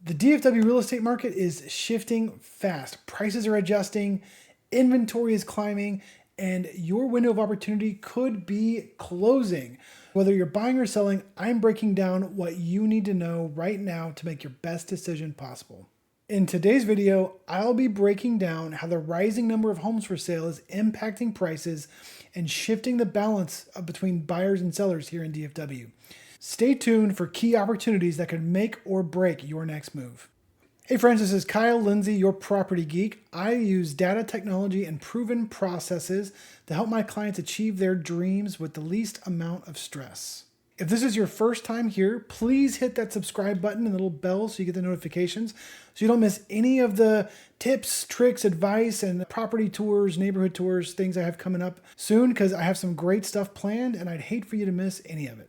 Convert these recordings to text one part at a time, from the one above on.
The DFW real estate market is shifting fast. Prices are adjusting, inventory is climbing, and your window of opportunity could be closing. Whether you're buying or selling, I'm breaking down what you need to know right now to make your best decision possible. In today's video, I'll be breaking down how the rising number of homes for sale is impacting prices and shifting the balance between buyers and sellers here in DFW. Stay tuned for key opportunities that could make or break your next move. Hey friends, this is Kyle Lindsey, your property geek. I use data technology and proven processes to help my clients achieve their dreams with the least amount of stress. If this is your first time here, please hit that subscribe button and the little bell so you get the notifications so you don't miss any of the tips, tricks, advice, and property tours, neighborhood tours, things I have coming up soon because I have some great stuff planned and I'd hate for you to miss any of it.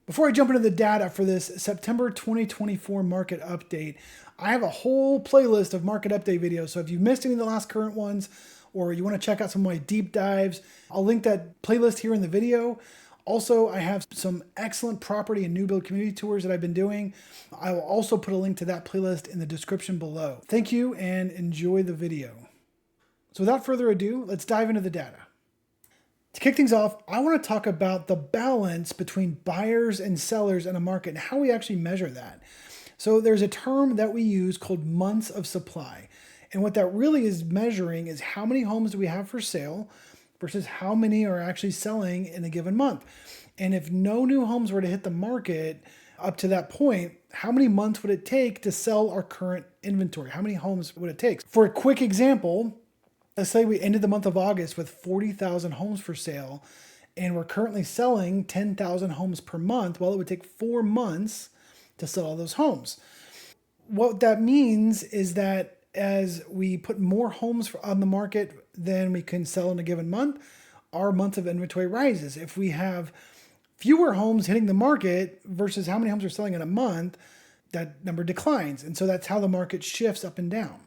Before I jump into the data for this September 2024 market update, I have a whole playlist of market update videos. So if you've missed any of the last current ones, or you want to check out some of my deep dives, I'll link that playlist here in the video. Also, I have some excellent property and new build community tours that I've been doing. I will also put a link to that playlist in the description below. Thank you and enjoy the video. So without further ado, let's dive into the data. To kick things off, I want to talk about the balance between buyers and sellers in a market and how we actually measure that. So there's a term that we use called months of supply. And what that really is measuring is how many homes do we have for sale versus how many are actually selling in a given month. And if no new homes were to hit the market up to that point, how many months would it take to sell our current inventory? How many homes would it take? For a quick example, let's say we ended the month of August with 40,000 homes for sale, and we're currently selling 10,000 homes per month. Well, it would take 4 months to sell all those homes. What that means is that as we put more homes on the market than we can sell in a given month, our month of inventory rises. If we have fewer homes hitting the market versus how many homes are selling in a month, that number declines. And so that's how the market shifts up and down.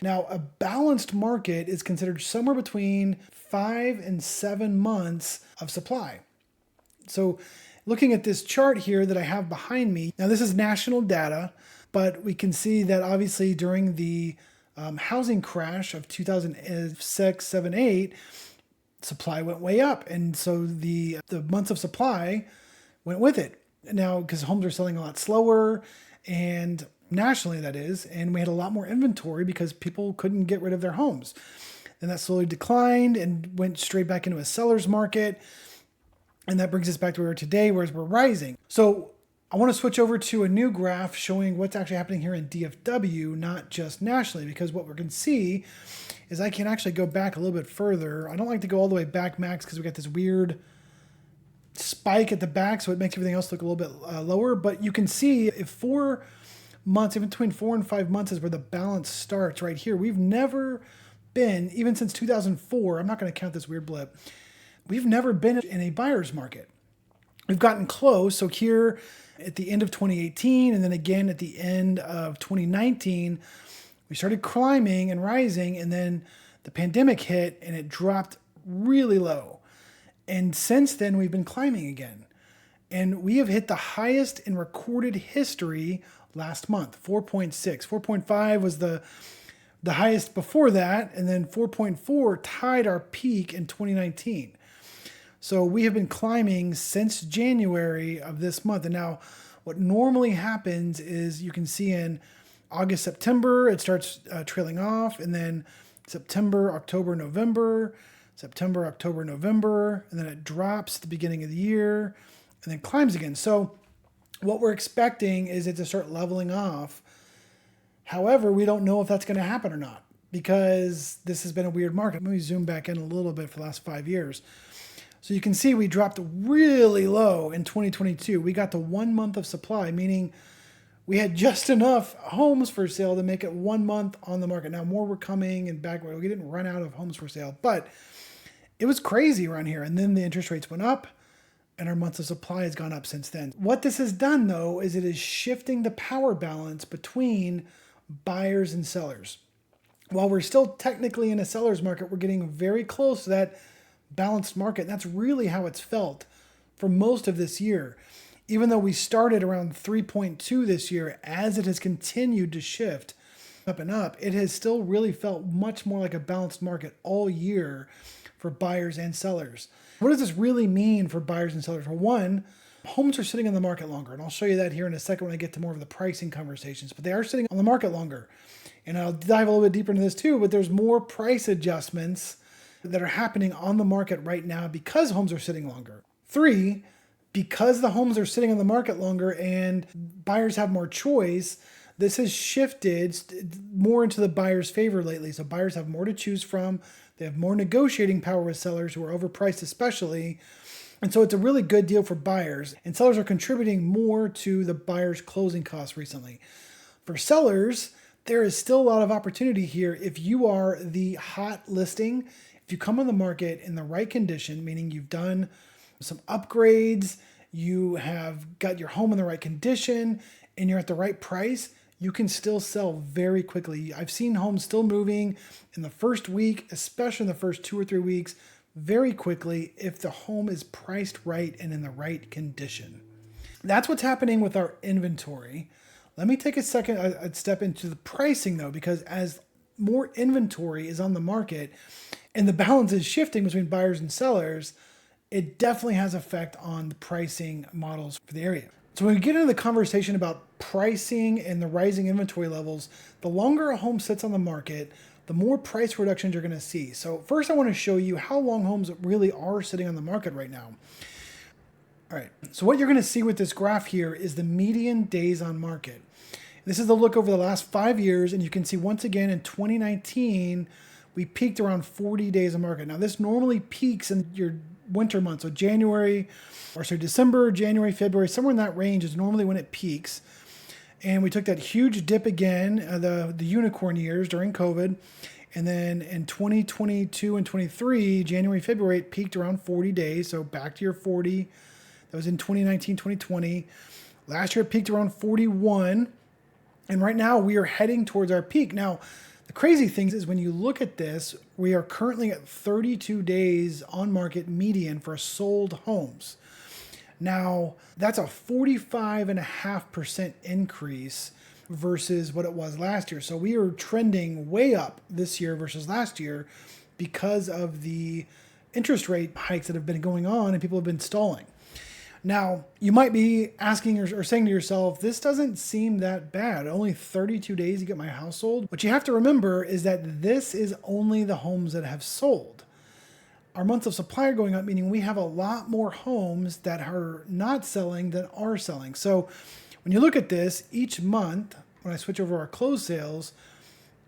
Now, a balanced market is considered somewhere between 5 and 7 months of supply. So looking at this chart here that I have behind me, now this is national data, but we can see that obviously during the housing crash of 2006, 7, 8, supply went way up. And so the months of supply went with it. Now, because homes are selling a lot slower and nationally that is, and we had a lot more inventory because people couldn't get rid of their homes. And that slowly declined and went straight back into a seller's market. And that brings us back to where we are today, whereas we're rising. So I want to switch over to a new graph showing what's actually happening here in DFW, not just nationally, because what we can see is I can actually go back a little bit further. I don't like to go all the way back max because we got this weird spike at the back, so it makes everything else look a little bit lower. But you can see if 4 months, in between 4 and 5 months is where the balance starts right here. We've never been, even since 2004, I'm not going to count this weird blip, we've never been in a buyer's market. We've gotten close. So here at the end of 2018 and then again at the end of 2019, we started climbing and rising, and then the pandemic hit and it dropped really low. And since then, we've been climbing again. And we have hit the highest in recorded history last month, 4.6. 4.5 was the highest before that, and then 4.4 tied our peak in 2019. So we have been climbing since January of this month. And now what normally happens is you can see in August, September, it starts trailing off, and then September, October, November, September, October, November, and then it drops at the beginning of the year and then climbs again. So what we're expecting is it to start leveling off. However, we don't know if that's going to happen or not because this has been a weird market. Let me zoom back in a little bit for the last 5 years. So you can see we dropped really low in 2022. We got to 1 month of supply, meaning we had just enough homes for sale to make it 1 month on the market. Now more were coming and back. We didn't run out of homes for sale, but it was crazy around here. And then the interest rates went up and our months of supply has gone up since then. What this has done though, is it is shifting the power balance between buyers and sellers. While we're still technically in a seller's market, we're getting very close to that balanced market. And that's really how it's felt for most of this year. Even though we started around 3.2 this year, as it has continued to shift up and up, it has still really felt much more like a balanced market all year for buyers and sellers. What does this really mean for buyers and sellers? For one, homes are sitting on the market longer, and I'll show you that here in a second when I get to more of the pricing conversations, but they are sitting on the market longer. And I'll dive a little bit deeper into this too, but there's more price adjustments that are happening on the market right now because homes are sitting longer. Three, because the homes are sitting on the market longer and buyers have more choice, this has shifted more into the buyer's favor lately. So buyers have more to choose from. They have more negotiating power with sellers who are overpriced especially. And so it's a really good deal for buyers. And sellers are contributing more to the buyer's closing costs recently. For sellers, there is still a lot of opportunity here if you are the hot listing. If you come on the market in the right condition, meaning you've done some upgrades, you have got your home in the right condition, and you're at the right price, you can still sell very quickly. I've seen homes still moving in the first week, especially in the first 2 or 3 weeks, very quickly if the home is priced right and in the right condition. That's what's happening with our inventory. Let me take a second, a step into the pricing though, because as more inventory is on the market and the balance is shifting between buyers and sellers, it definitely has effect on the pricing models for the area. So when we get into the conversation about pricing and the rising inventory levels, the longer a home sits on the market, the more price reductions you're going to see. So first I want to show you how long homes really are sitting on the market right now. All right, so what you're going to see with this graph here is the median days on market. This is the look over the last 5 years, and you can see once again in 2019, we peaked around 40 days on market. Now this normally peaks in your winter months, so December, January, February, somewhere in that range is normally when it peaks. And we took that huge dip again, the unicorn years during COVID. And then in 2022 and 23, January, February, it peaked around 40 days. So back to your 40. That was in 2019, 2020. Last year it peaked around 41. And right now we are heading towards our peak. Now, the crazy thing is when you look at this, we are currently at 32 days on market median for sold homes. Now, that's a 45.5% increase versus what it was last year. So we are trending way up this year versus last year because of the interest rate hikes that have been going on and people have been stalling. Now, you might be asking or saying to yourself, this doesn't seem that bad. Only 32 days to get my house sold. What you have to remember is that this is only the homes that have sold. Our months of supply are going up, meaning we have a lot more homes that are not selling than are selling. So when you look at this, each month, when I switch over our closed sales,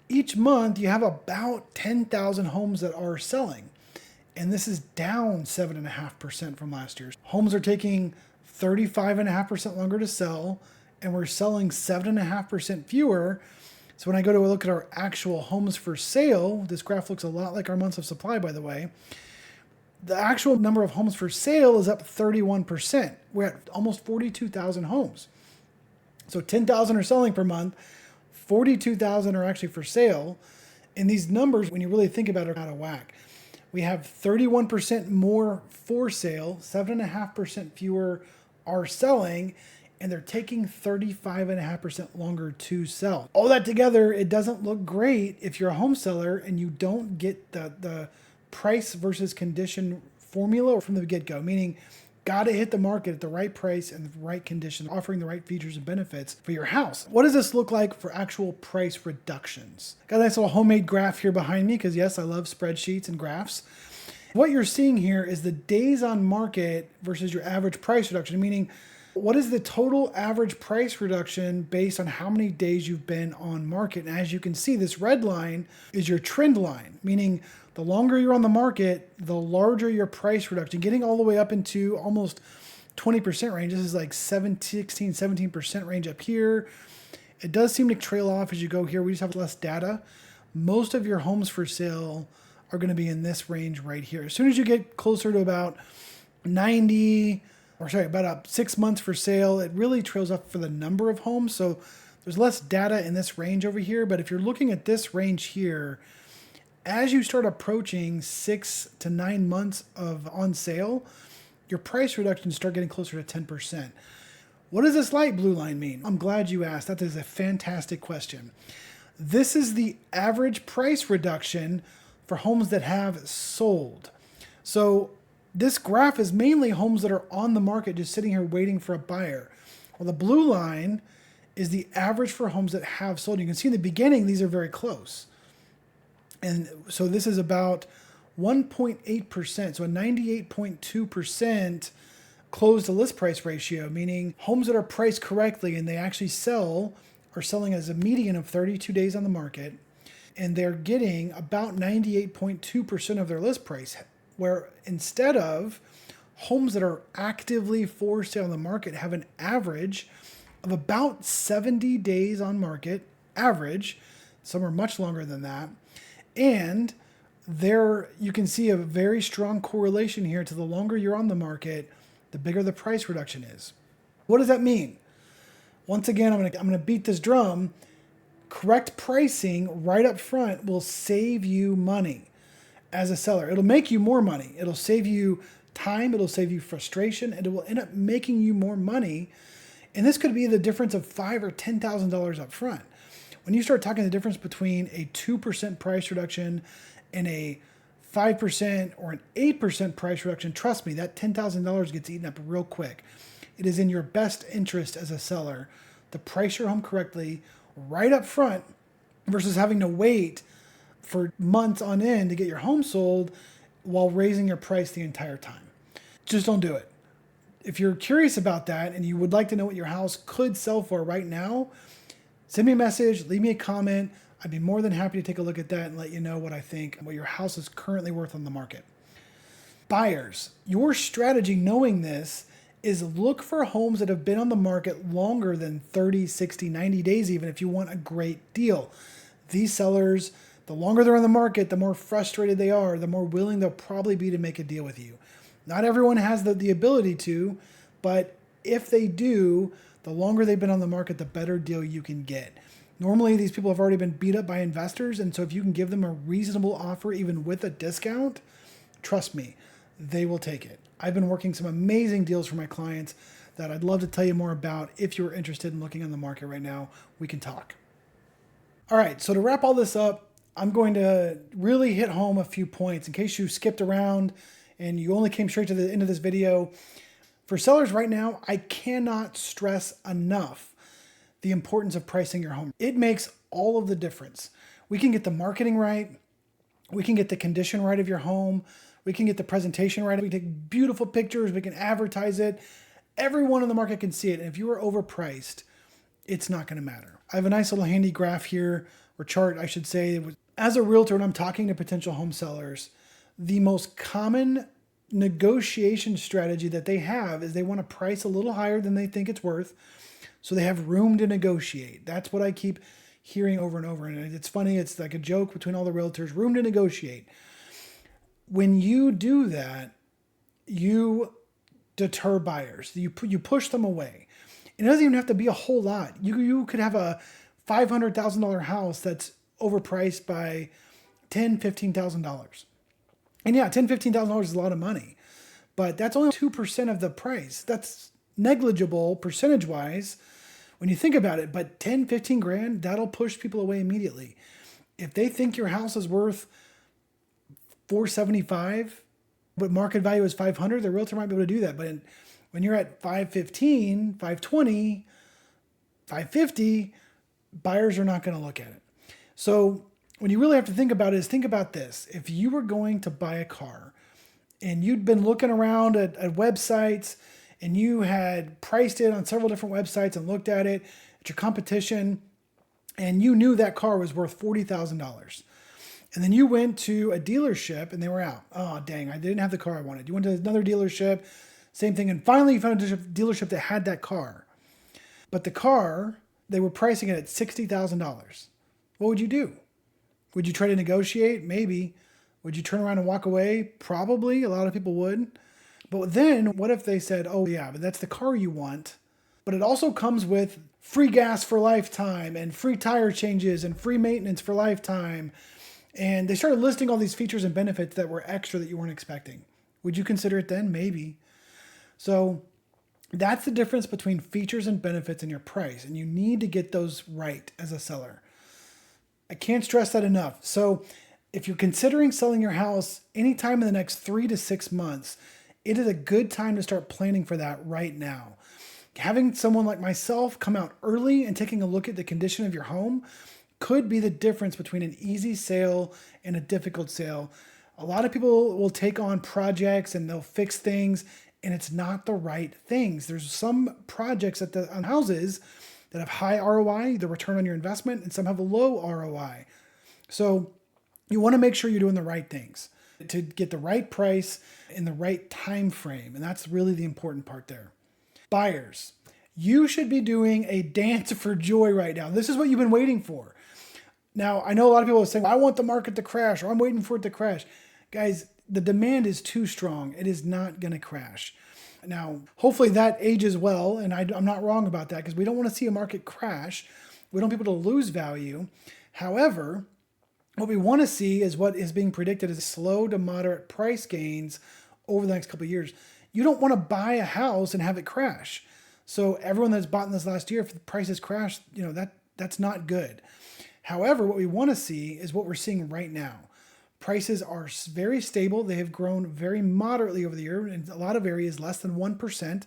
each month you have about 10,000 homes that are selling. And this is down 7.5% from last year. Homes are taking 35.5% longer to sell, and we're selling 7.5% fewer. So when I go to look at our actual homes for sale, this graph looks a lot like our months of supply, by the way. The actual number of homes for sale is up 31%. We're at almost 42,000 homes. So 10,000 are selling per month, 42,000 are actually for sale. And these numbers, when you really think about it, are out of whack. We have 31% more for sale, 7.5% fewer are selling, and they're taking 35.5% longer to sell. All that together, it doesn't look great if you're a home seller and you don't get the price versus condition formula from the get-go, meaning got to hit the market at the right price and the right condition, offering the right features and benefits for your house. What does this look like for actual price reductions? Got a nice little homemade graph here behind me because yes, I love spreadsheets and graphs. What you're seeing here is the days on market versus your average price reduction, meaning what is the total average price reduction based on how many days you've been on market? And as you can see, this red line is your trend line, meaning the longer you're on the market, the larger your price reduction, getting all the way up into almost 20% range. This is like 17% range up here. It does seem to trail off as you go here. We just have less data. Most of your homes for sale are going to be in this range right here. As soon as you get closer to about 6 months for sale, it really trails off for the number of homes. So there's less data in this range over here. But if you're looking at this range here, as you start approaching 6 to 9 months of on sale, your price reductions start getting closer to 10%. What does this light blue line mean? I'm glad you asked. That is a fantastic question. This is the average price reduction for homes that have sold. So this graph is mainly homes that are on the market just sitting here waiting for a buyer. Well, the blue line is the average for homes that have sold. You can see in the beginning, these are very close. And so this is about 1.8%, so a 98.2% closed to list price ratio, meaning homes that are priced correctly and they actually sell are selling as a median of 32 days on the market, and they're getting about 98.2% of their list price, where instead of homes that are actively for sale on the market have an average of about 70 days on market, average, some are much longer than that, and there you can see a very strong correlation here to the longer you're on the market, the bigger the price reduction is. What does that mean? Once again, I'm gonna beat this drum. Correct pricing right up front will save you money as a seller. It'll make you more money. It'll save you time. It'll save you frustration, and it will end up making you more money. And this could be the difference of $5,000 or $10,000 up front. When you start talking the difference between a 2% price reduction and a 5% or an 8% price reduction, trust me, that $10,000 gets eaten up real quick. It is in your best interest as a seller to price your home correctly right up front versus having to wait for months on end to get your home sold while raising your price the entire time. Just don't do it. If you're curious about that and you would like to know what your house could sell for right now, send me a message, leave me a comment. I'd be more than happy to take a look at that and let you know what I think, what your house is currently worth on the market. Buyers, your strategy knowing this is look for homes that have been on the market longer than 30, 60, 90 days even if you want a great deal. These sellers, the longer they're on the market, the more frustrated they are, the more willing they'll probably be to make a deal with you. Not everyone has the ability to, but if they do, the longer they've been on the market, the better deal you can get. Normally, these people have already been beat up by investors, and so if you can give them a reasonable offer, even with a discount, trust me, they will take it. I've been working some amazing deals for my clients that I'd love to tell you more about. If you're interested in looking on the market right now, we can talk. All right, so to wrap all this up, I'm going to really hit home a few points in case you skipped around and you only came straight to the end of this video. For sellers right now, I cannot stress enough the importance of pricing your home. It makes all of the difference. We can get the marketing right. We can get the condition right of your home. We can get the presentation right. We can take beautiful pictures. We can advertise it. Everyone in the market can see it. And if you are overpriced, it's not going to matter. I have a nice little handy graph here, or chart, I should say. As a realtor, when I'm talking to potential home sellers, the most common negotiation strategy that they have is they want to price a little higher than they think it's worth, so they have room to negotiate. That's what I keep hearing over and over. And it's funny, it's like a joke between all the realtors, room to negotiate. When you do that, you deter buyers. You push them away. It doesn't even have to be a whole lot. You could have a $500,000 house that's overpriced by $10,000, $15,000. And yeah, $10,000, $15,000 is a lot of money, but that's only 2% of the price. That's negligible percentage-wise when you think about it, but 10, 15 grand, that'll push people away immediately. If they think your house is worth $475, but market value is $500, the realtor might be able to do that. But when you're at $515, $520, $550, buyers are not going to look at it. So when you really have to think about it is think about this. If you were going to buy a car and you'd been looking around at websites and you had priced it on several different websites and looked at it at your competition, and you knew that car was worth $40,000. And then you went to a dealership and they were out. Oh, dang, I didn't have the car I wanted. You went to another dealership, same thing. And finally you found a dealership that had that car. But the car, they were pricing it at $60,000. What would you do? Would you try to negotiate? Maybe. Would you turn around and walk away? Probably. A lot of people would. But then what if they said, oh yeah, but that's the car you want, but it also comes with free gas for lifetime and free tire changes and free maintenance for lifetime. And they started listing all these features and benefits that were extra that you weren't expecting. Would you consider it then? Maybe. So That's the difference between features and benefits in your price, and you need to get those right as a seller. I can't stress that enough. So if you're considering selling your house anytime in the next 3 to 6 months, it is a good time to start planning for that right now. Having someone like myself come out early and taking a look at the condition of your home could be the difference between an easy sale and a difficult sale. A lot of people will take on projects and they'll fix things, and it's not the right things. There's some projects on houses that have high ROI, the return on your investment, and some have a low ROI. So you want to make sure you're doing the right things to get the right price in the right time frame. And that's really the important part there. Buyers, you should be doing a dance for joy right now. This is what you've been waiting for. Now, I know a lot of people are saying, I want the market to crash, or I'm waiting for it to crash. Guys, the demand is too strong. It is not going to crash. Now, hopefully that ages well, and I'm not wrong about that, because we don't want to see a market crash. We don't want people to lose value. However, what we want to see is what is being predicted as slow to moderate price gains over the next couple of years. You don't want to buy a house and have it crash. So everyone that's bought in this last year, if the prices crash, that's not good. However, what we want to see is what we're seeing right now. Prices are very stable. They have grown very moderately over the year, in a lot of areas less than 1%.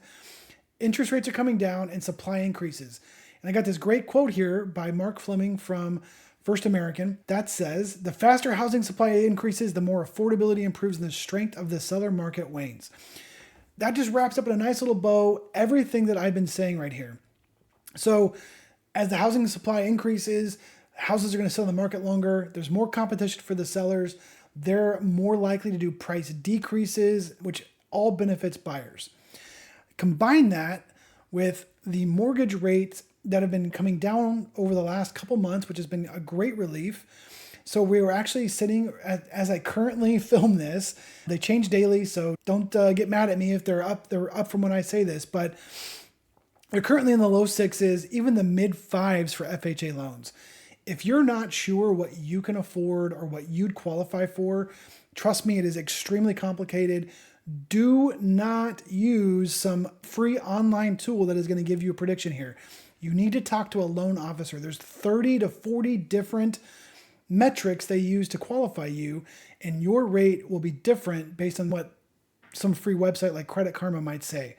Interest rates are coming down and supply increases. And I got this great quote here by Mark Fleming from First American that says, the faster housing supply increases, the more affordability improves and the strength of the seller market wanes. That just wraps up in a nice little bow everything that I've been saying right here. So as the housing supply increases, houses are going to sell in the market longer. There's more competition for the sellers. They're more likely to do price decreases, which all benefits buyers. Combine that with the mortgage rates that have been coming down over the last couple months, which has been a great relief. So we were actually sitting, as I currently film this, they change daily, so don't get mad at me if they're up from when I say this, but they're currently in the low sixes, even the mid fives for FHA loans. If you're not sure what you can afford or what you'd qualify for, trust me, it is extremely complicated. Do not use some free online tool that is going to give you a prediction here. You need to talk to a loan officer. There's 30 to 40 different metrics they use to qualify you, and your rate will be different based on what some free website like Credit Karma might say.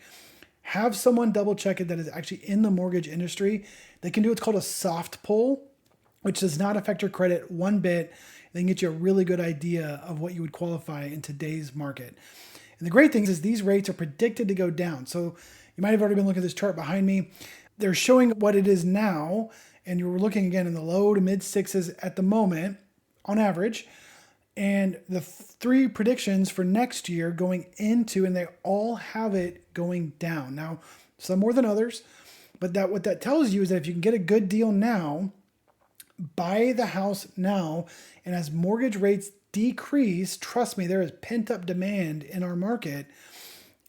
Have someone double check it that is actually in the mortgage industry. They can do what's called a soft pull, which does not affect your credit one bit. They can get you a really good idea of what you would qualify in today's market. And the great thing is these rates are predicted to go down. So you might have already been looking at this chart behind me. They're showing what it is now, and you're looking again in the low to mid sixes at the moment on average. And the three predictions for next year going into, and they all have it going down. Now, some more than others, but what that tells you is that if you can get a good deal now, buy the house now, and as mortgage rates decrease, trust me, there is pent-up demand in our market.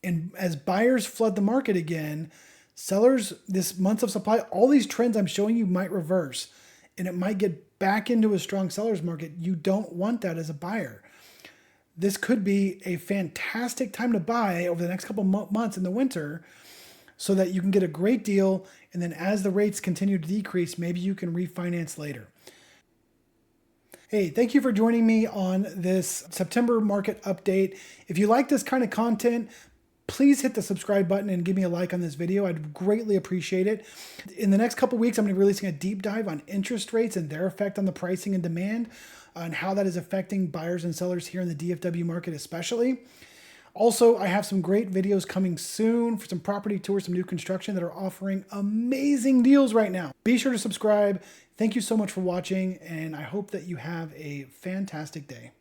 And as buyers flood the market again, sellers, this months of supply, all these trends I'm showing you might reverse, and it might get back into a strong seller's market. You don't want that as a buyer. This could be a fantastic time to buy over the next couple months in the winter so that you can get a great deal, and then as the rates continue to decrease, maybe you can refinance later. Hey, thank you for joining me on this September market update. If you like this kind of content, please hit the subscribe button and give me a like on this video. I'd greatly appreciate it. In the next couple weeks, I'm going to be releasing a deep dive on interest rates and their effect on the pricing and demand, and how that is affecting buyers and sellers here in the DFW market especially. Also, I have some great videos coming soon for some property tours, some new construction that are offering amazing deals right now. Be sure to subscribe. Thank you so much for watching, and I hope that you have a fantastic day.